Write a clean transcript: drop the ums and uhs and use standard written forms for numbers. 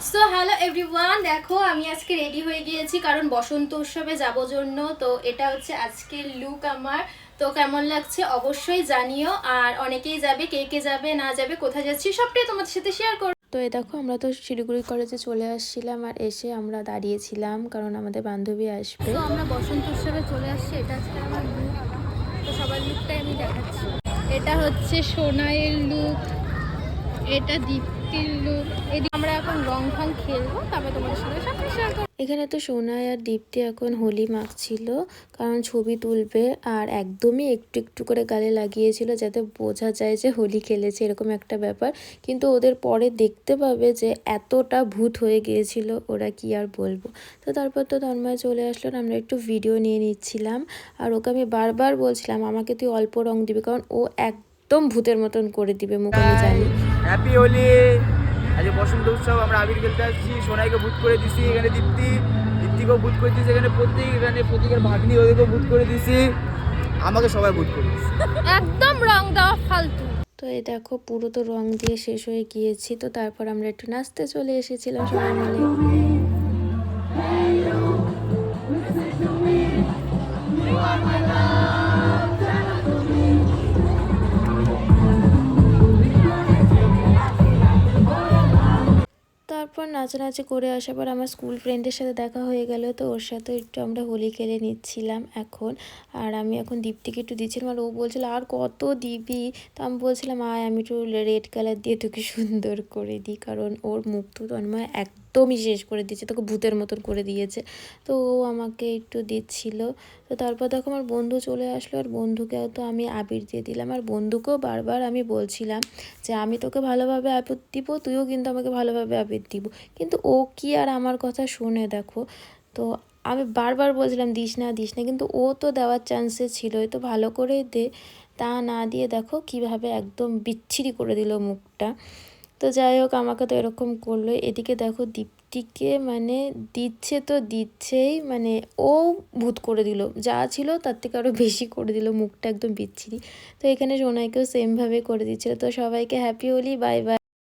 So hello everyone, দেখো আমি আজকে রেডি হয়ে গিয়েছি কারণ বসন্ত উৎসবে যাব জন্য। তো এটা হচ্ছে আজকের লুক আমার। তো কেমন লাগছে অবশ্যই জানিও। আর অনেকেই যাবে, কে কে যাবে না যাবে, কোথায় যাচ্ছি সবটাই তোমাদের সাথে শেয়ার করব। তো এই দেখো আমরা তো শিলিগুড়ি কলেজে চলে আসছিলাম আর এসে আমরা দাঁড়িয়েছিলাম কারণ আমাদের বান্ধবী আসবে। তো আমরা বসন্ত উৎসবে চলে আসছি। এটা আজকে আমার লুক। তো সবার লুকটাই আমি দেখাচ্ছি। এটা হচ্ছে সোনাইয়ের লুক, এটা দীপ্তির লুক। এদিকে আমরা এখন রং ঢং খেলবো, তারপর তোমাদের সাথে সব শেয়ার করবো। এখানে তো সোনাই আর দীপ্তি এখন হোলি মাখছিল কারণ ছবি তুলবে, আর একদমই একটু একটু করে গালে লাগিয়েছিল যাতে বোঝা যায় যে হোলি খেলেছে, এরকম একটা ব্যাপার। কিন্তু ওদের পরে দেখতে পাবে যে এতটা ভূত হয়ে গিয়েছিল, ওরা কি আর বলবো। তো তারপর তো তন্ময় চলে আসলো, আমরা একটু ভিডিও নিয়ে নিচ্ছিলাম। আর ওকে আমি বারবার বলছিলাম আমাকে তুই অল্প রং দিবি, কারণ ও একদম ভূতের মতন করে দিবে মুখ, আমি জানি। হ্যাপি হোলি। আজ বসন্ত উৎসব, আমরা আবির খেলতে আসছি। সোনাইকে ভূত করে দিছি, এখানে দীপ্তিকেও ভূত করে দিছি, এখানে প্রতীকের ভাগ্নি ওদেরকেও ভূত করে দিছি, আমাকে সবাই ভূত করে দিছি। একদম রং দেওয়া ফালতু। তো এই দেখো পুরো তো রং দিয়ে শেষ হয়ে গিয়েছি। তো তারপর আমরা একটু নাচতে চলে এসেছিলাম সবাই মিলে। তারপর নাচানাচি করে আসার পর আমার স্কুল ফ্রেন্ডের সাথে দেখা হয়ে গেল। তো ওর সাথে একটু আমরা হোলি খেলে নিচ্ছিলাম এখন। আর আমি এখন দীপ্তিকে একটু দিচ্ছিলাম, আর ও বলছিল আর কত দিবি। তো আমি বলছিলাম আয় আমি একটু রেড কালার দিয়ে তোকে সুন্দর করে দিই, কারণ ওর মুখ তো তন্ময় একদমই শেষ করে দিয়েছে, তোকে ভূতের মতন করে দিয়েছে। তো ও আমাকে একটু দিচ্ছিল। তো তারপর দেখো আমার বন্ধু চলে আসলো, আর বন্ধুকেও তো আমি আবির দিয়ে দিলাম। আর বন্ধুকেও বারবার আমি বলছিলাম যে আমি তোকে ভালোভাবে আবির দিব, তুইও কিন্তু আমাকে ভালোভাবে আবির দিব। কিন্তু ও কি আর আমার কথা শুনে, দেখো। তো আমি বারবার বলছিলাম দিস না দিস না, কিন্তু ও তো দেওয়ার চান্সে ছিলই, তো ভালো করে দে। তা না দিয়ে দেখো কিভাবে একদম বিচ্ছিরি করে দিল মুখটা। তো যাই হোক আমাকে তো এরকম করলো। এদিকে দেখো দীপ্তিকে মানে দিচ্ছে তো দিচ্ছেই, মানে ও ভূত করে দিল, যা ছিল তার থেকে আরও বেশি করে দিল, মুখটা একদম বিচ্ছিরি। তো এখানে সোনাইকেও সেমভাবে করে দিচ্ছিল। তো সবাইকে হ্যাপি হোলি, বাই বাই।